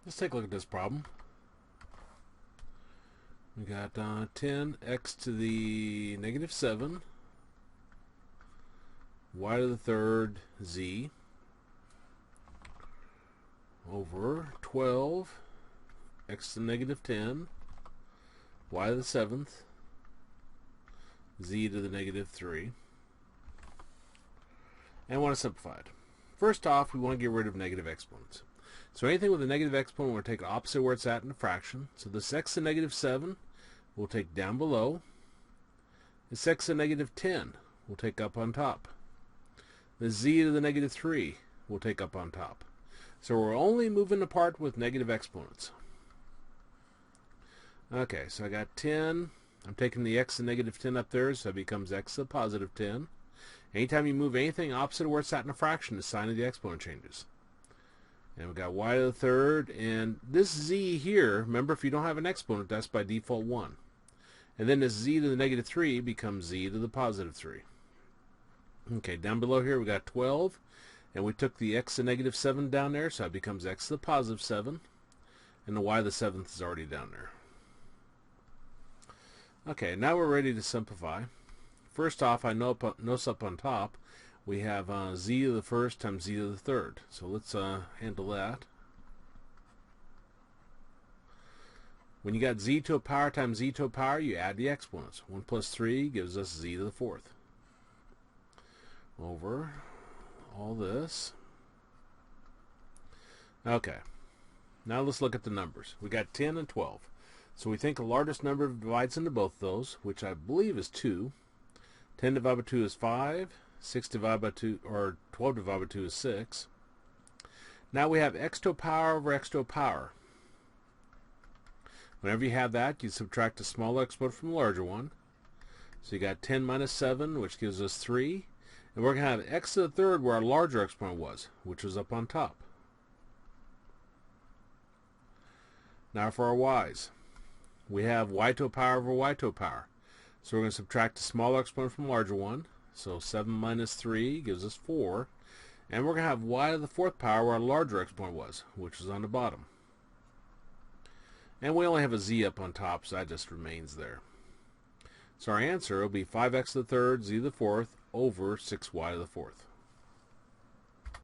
Let's take a look at this problem. We got 10x to the negative 7, y to the third z, over 12, x to the negative 10, y to the 7th, z to the negative 3. And I want to simplify it. First off, we want to get rid of negative exponents. So anything with a negative exponent, we'll take opposite where it's at in a fraction. So this x to the negative 7 we'll take down below. This x to the negative 10 we'll take up on top. The z to the negative 3 we'll take up on top. So we're only moving apart with negative exponents. Okay, so I got 10. I'm taking the x to the negative 10 up there, so it becomes x to the positive 10. Anytime you move anything opposite of where it's at in a fraction, the sign of the exponent changes. And we've got y to the third, and this z here, remember if you don't have an exponent, that's by default 1. And then this z to the negative 3 becomes z to the positive 3. Okay, down below here we got 12, and we took the x to the negative 7 down there, so it becomes x to the positive 7, and the y to the 7th is already down there. Okay, now we're ready to simplify. First off, I notice up on top we have z to the first times z to the third. So let's handle that. When you got z to a power times z to a power, you add the exponents. 1 plus 3 gives us z to the fourth. Over all this. Okay, now let's look at the numbers. We got 10 and 12. So we think the largest number divides into both those, which I believe is 2. 10 divided by 2 is 5. 6 divided by 2, or 12 divided by 2 is 6. Now we have x to a power over x to a power. Whenever you have that, you subtract the smaller exponent from the larger one. So you got 10 minus 7, which gives us 3. And we're going to have x to the third where our larger exponent was, which was up on top. Now for our y's. We have y to a power over y to a power. So we're going to subtract the smaller exponent from the larger one. So 7 minus 3 gives us 4. And we're going to have y to the fourth power where our larger exponent was, which is on the bottom. And we only have a z up on top, so that just remains there. So our answer will be 5x to the third, z to the fourth, over 6y to the fourth.